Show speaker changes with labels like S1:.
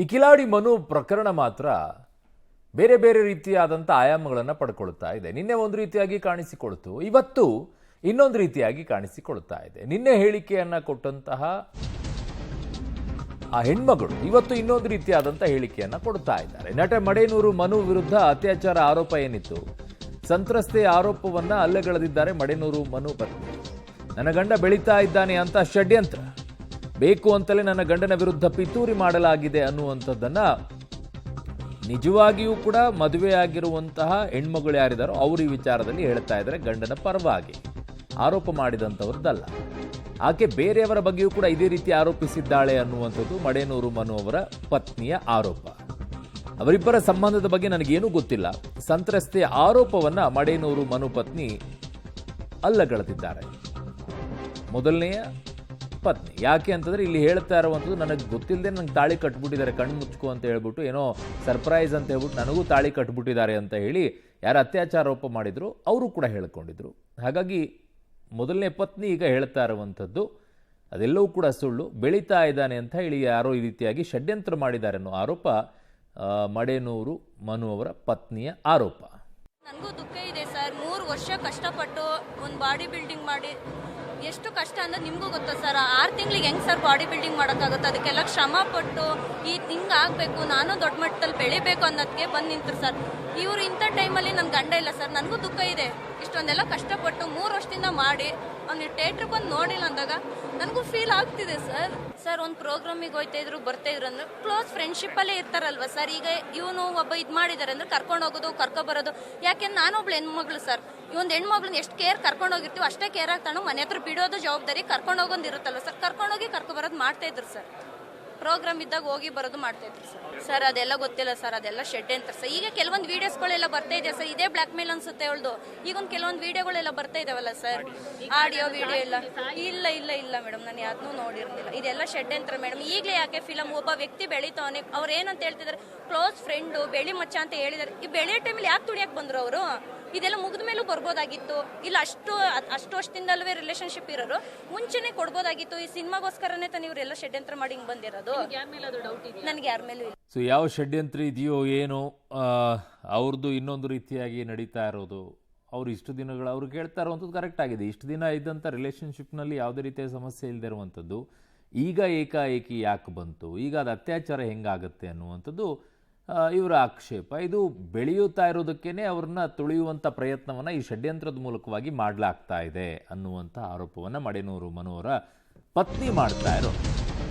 S1: ಈ ಕಿಲಾಡಿ ಮನು ಪ್ರಕರಣ ಮಾತ್ರ ಬೇರೆ ಬೇರೆ ರೀತಿಯಾದಂಥ ಆಯಾಮಗಳನ್ನು ಪಡ್ಕೊಳ್ತಾ ಇದೆ. ನಿನ್ನೆ ಒಂದು ರೀತಿಯಾಗಿ ಕಾಣಿಸಿಕೊಳ್ತು, ಇವತ್ತು ಇನ್ನೊಂದು ರೀತಿಯಾಗಿ ಕಾಣಿಸಿಕೊಳ್ತಾ ಇದೆ. ನಿನ್ನೆ ಹೇಳಿಕೆಯನ್ನ ಕೊಟ್ಟಂತಹ ಆ ಹೆಣ್ಮಗಳು ಇವತ್ತು ಇನ್ನೊಂದು ರೀತಿಯಾದಂಥ ಹೇಳಿಕೆಯನ್ನ ಕೊಡ್ತಾ ಇದ್ದಾರೆ. ನಟ ಮಡೇನೂರು ಮನು ವಿರುದ್ಧ ಅತ್ಯಾಚಾರ ಆರೋಪ ಏನಿತ್ತು, ಸಂತ್ರಸ್ತೆ ಆರೋಪವನ್ನ ಅಲ್ಲಗಳೆದಿದ್ದಾರೆ ಮಡೇನೂರು ಮನು ಪತ್ನಿ. ನನ್ನ ಗಂಡ ಬೆಳೀತಾ ಇದ್ದಾನೆ ಅಂತ ಷಡ್ಯಂತ್ರ, ಬೇಕು ಅಂತಲೇ ನನ್ನ ಗಂಡನ ವಿರುದ್ಧ ಪಿತೂರಿ ಮಾಡಲಾಗಿದೆ ಅನ್ನುವಂಥದ್ದನ್ನ ನಿಜವಾಗಿಯೂ ಕೂಡ ಮದುವೆಯಾಗಿರುವಂತಹ ಹೆಣ್ಮಗಳು ಯಾರಿದ್ದಾರೋ ಅವರು ಈ ವಿಚಾರದಲ್ಲಿ ಹೇಳ್ತಾ ಇದ್ದಾರೆ. ಗಂಡನ ಪರವಾಗಿ ಆರೋಪ ಮಾಡಿದಂಥವ್ರದ್ದಲ್ಲ, ಆಕೆ ಬೇರೆಯವರ ಬಗ್ಗೆಯೂ ಕೂಡ ಇದೇ ರೀತಿ ಆರೋಪಿಸಿದ್ದಾಳೆ ಅನ್ನುವಂಥದ್ದು ಮಡೇನೂರು ಮನು ಅವರ ಪತ್ನಿಯ ಆರೋಪ. ಅವರಿಬ್ಬರ ಸಂಬಂಧದ ಬಗ್ಗೆ ನನಗೇನೂ ಗೊತ್ತಿಲ್ಲ, ಸಂತ್ರಸ್ತೆಯ ಆರೋಪವನ್ನ ಮಡೇನೂರು ಮನು ಪತ್ನಿ ಅಲ್ಲಗಳೆದಿದ್ದಾರೆ. ಮೊದಲನೆಯ ಪತ್ನಿ ಯಾಕೆ ಅಂತಂದ್ರೆ ಇಲ್ಲಿ ಹೇಳ್ತಾ ಇರುವಂಥದ್ದು, ನನಗೆ ಗೊತ್ತಿಲ್ಲದೆ ನಂಗೆ ತಾಳಿ ಕಟ್ಬಿಟ್ಟಿದ್ದಾರೆ ಕಣ್ಣು ಮುಚ್ಕೋ ಅಂತ ಹೇಳ್ಬಿಟ್ಟು, ಏನೋ ಸರ್ಪ್ರೈಸ್ ಅಂತ ಹೇಳ್ಬಿಟ್ಟು ನನಗೂ ತಾಳಿ ಕಟ್ಬಿಟ್ಟಿದ್ದಾರೆ ಅಂತ ಹೇಳಿ ಯಾರು ಅತ್ಯಾಚಾರ ಆರೋಪ ಮಾಡಿದ್ರು ಅವರು ಕೂಡ ಹೇಳ್ಕೊಂಡಿದ್ರು. ಹಾಗಾಗಿ ಮೊದಲನೇ ಪತ್ನಿ ಈಗ ಹೇಳ್ತಾ ಇರುವಂಥದ್ದು ಅದೆಲ್ಲವೂ ಕೂಡ ಸುಳ್ಳು, ಬೆಳೀತಾ ಇದ್ದಾನೆ ಅಂತ ಹೇಳಿ ಯಾರೋ ಈ ರೀತಿಯಾಗಿ ಷಡ್ಯಂತ್ರ ಮಾಡಿದ್ದಾರೆ ಅನ್ನೋ ಆರೋಪ ಮಡೇನೂರು ಮನು ಅವರ ಪತ್ನಿಯ ಆರೋಪ.
S2: ನನಗೂ ದುಃಖ ಇದೆ ಸರ್. 3 ವರ್ಷ ಕಷ್ಟಪಟ್ಟು ಒಂದು ಬಾಡಿ ಬಿಲ್ಡಿಂಗ್ ಮಾಡಿ, ಎಷ್ಟು ಕಷ್ಟ ಅಂದ್ರೆ ನಿಮಗೂ ಗೊತ್ತಾ ಸರ್. 6 ತಿಂಗಳಿಗೆ ಹೆಂಗೆ ಸರ್ ಬಾಡಿ ಬಿಲ್ಡಿಂಗ್ ಮಾಡೋಕ್ಕಾಗುತ್ತೆ? ಅದಕ್ಕೆಲ್ಲ ಶ್ರಮ ಪಟ್ಟು ಹಿಂಗೆ ಆಗಬೇಕು, ನಾನು ದೊಡ್ಡ ಮಟ್ಟದಲ್ಲಿ ಬೆಳಿಬೇಕು ಅನ್ನೋದಕ್ಕೆ ಬಂದು ನಿಂತರು ಸರ್. ಇವರು ಇಂಥ ಟೈಮಲ್ಲಿ ನನ್ನ ಗಂಡ ಇಲ್ಲ ಸರ್. ನನಗೂ ದುಃಖ ಇದೆ. ಇಷ್ಟೊಂದೆಲ್ಲ ಕಷ್ಟಪಟ್ಟು 3 ವರ್ಷದಿಂದ ಮಾಡಿ ಅವ್ನು ಥಿಯೇಟ್ರಿಗೆ ಬಂದು ನೋಡಿಲ್ಲ ಅಂದಾಗ ನನಗೂ ಫೀಲ್ ಆಗ್ತಿದೆ ಸರ್. ಸರ್ ಒಂದು ಪ್ರೋಗ್ರಾಮಿಗೆ ಹೋಗ್ತಾ ಇದ್ರು ಬರ್ತಾ ಇದ್ರು ಅಂದ್ರೆ ಕ್ಲೋಸ್ ಫ್ರೆಂಡ್ಶಿಪ್ಪಲ್ಲೇ ಇರ್ತಾರಲ್ವ ಸರ್. ಈಗ ಇವನು ಒಬ್ಬ ಇದು ಮಾಡಿದ್ದಾರೆ ಅಂದ್ರೆ ಕರ್ಕೊಂಡು ಹೋಗೋದು ಕರ್ಕೊಬರೋದು. ಯಾಕೆಂದ್ರೆ ನಾನೊಬ್ಳು ಹೆಣ್ಮಗಳು ಸರ್. ಈ ಒಂದು ಹೆಣ್ಮಗಳನ್ನ ಎಷ್ಟು ಕೇರ್ ಕರ್ಕೊಂಡು ಹೋಗಿರ್ತೀವಿ ಅಷ್ಟೇ ಕೇರ್ ಆಗ್ತಾನು. ಮನೆ ಹತ್ರ ಬಿಡೋದು ಜವಾಬ್ದಾರಿ, ಕರ್ಕೊಂಡು ಹೋಗೋದು ಇರುತ್ತಲ್ವ ಸರ್. ಕರ್ಕೊಂಡೋಗಿ ಕರ್ಕೊಬರೋದು ಮಾಡ್ತಾ ಇದ್ರು ಸರ್. ಪ್ರೋಗ್ರಾಮ್ ಇದ್ದಾಗ ಹೋಗಿ ಬರೋದು ಮಾಡ್ತಾ ಇದ್ರು ಸರ್. ಸರ್ ಅದೆಲ್ಲ ಗೊತ್ತಿಲ್ಲ ಸರ್, ಅದೆಲ್ಲ ಷಡ್ಯಂತ್ರ ಸರ್. ಈಗ ಕೆಲವೊಂದು ವಿಡಿಯೋಸ್ಗಳೆಲ್ಲ ಬರ್ತಾ ಇದೆ ಸರ್, ಇದೇ ಬ್ಲಾಕ್ ಮೇಲ್ ಅನ್ಸುತ್ತೆ ಅವಳದು. ಈಗ ಒಂದು ಕೆಲವೊಂದು ವಿಡಿಯೋಗಳೆಲ್ಲ ಬರ್ತಾ ಇದಾವಲ್ಲ ಸರ್, ಆಡಿಯೋ ವಿಡಿಯೋ ಎಲ್ಲ. ಇಲ್ಲ ಮೇಡಮ್, ನಾನು ಯಾವ್ದನ್ನೂ ನೋಡಿರ್ಲಿಲ್ಲ. ಇದೆಲ್ಲ ಷಡ್ಯಂತ್ರ ಮೇಡಮ್. ಈಗಲೇ ಯಾಕೆ ಫಿಲಮ್ ಒಬ್ಬ ವ್ಯಕ್ತಿ ಬೆಳೀತಾವನೆ, ಅವ್ರು ಏನಂತ ಹೇಳ್ತಿದ್ದಾರೆ, ಕ್ಲೋಸ್ ಫ್ರೆಂಡು ಬೆಳಿ ಮಚ್ಚ ಅಂತ ಹೇಳಿದಾರೆ. ಈ ಬೆಳೆಯೋ ಟೈಮಲ್ಲಿ ಯಾಕೆ ತುಡಿಯಕ್ಕೆ ಬಂದ್ರು ಅವರು? ಇದೆಲ್ಲ ಮುಗಿದ ಮೇಲೂ ಬರ್ಬೋದಾಗಿತ್ತು. ಇಲ್ಲ ಅಷ್ಟು ವರ್ಷದಿಂದಲ್ವೇ ರಿಲೇಶನ್ಶಿಪ್ ಇರೋರು, ಮುಂಚೆನೆ ಕೊಡ್ಬೋದಾಗಿತ್ತು. ಈ ಸಿನಿಮಾಗೋಸ್ಕರನೇ ತಾನು ಇವರೆಲ್ಲ ಷಡ್ಯಂತ್ರ ಮಾಡಿ ಹಿಂಗೆ ಬಂದಿರೋದು. ನನಗೆ ಯಾರ ಮೇಲೂ ಇಲ್ಲ.
S1: ಸೊ ಯಾವ ಷಡ್ಯಂತ್ರ ಇದೆಯೋ ಏನೋ ಅವ್ರದ್ದು ಇನ್ನೊಂದು ರೀತಿಯಾಗಿ ನಡೀತಾ ಇರೋದು. ಅವ್ರು ಇಷ್ಟು ದಿನಗಳು ಅವ್ರು ಕೇಳ್ತಾ ಇರುವಂಥದ್ದು ಕರೆಕ್ಟ್ ಆಗಿದೆ. ಇಷ್ಟು ದಿನ ಇದ್ದಂಥ ರಿಲೇಷನ್ಶಿಪ್ನಲ್ಲಿ ಯಾವುದೇ ರೀತಿಯ ಸಮಸ್ಯೆ ಇಲ್ಲದೆ ಇರುವಂಥದ್ದು ಈಗ ಏಕಾಏಕಿ ಯಾಕೆ ಬಂತು, ಈಗ ಅದು ಅತ್ಯಾಚಾರ ಹೆಂಗಾಗುತ್ತೆ ಅನ್ನುವಂಥದ್ದು ಇವರ ಆಕ್ಷೇಪ. ಇದು ಬೆಳೆಯುತ್ತಾ ಇರೋದಕ್ಕೇನೆ ಅವ್ರನ್ನ ತುಳಿಯುವಂಥ ಪ್ರಯತ್ನವನ್ನು ಈ ಷಡ್ಯಂತ್ರದ ಮೂಲಕವಾಗಿ ಮಾಡಲಾಗ್ತಾ ಇದೆ ಅನ್ನುವಂಥ ಆರೋಪವನ್ನು ಮಡೇನೂರು ಮನು ಅವರ ಪತ್ನಿ ಮಾಡ್ತಾ ಇರೋದು.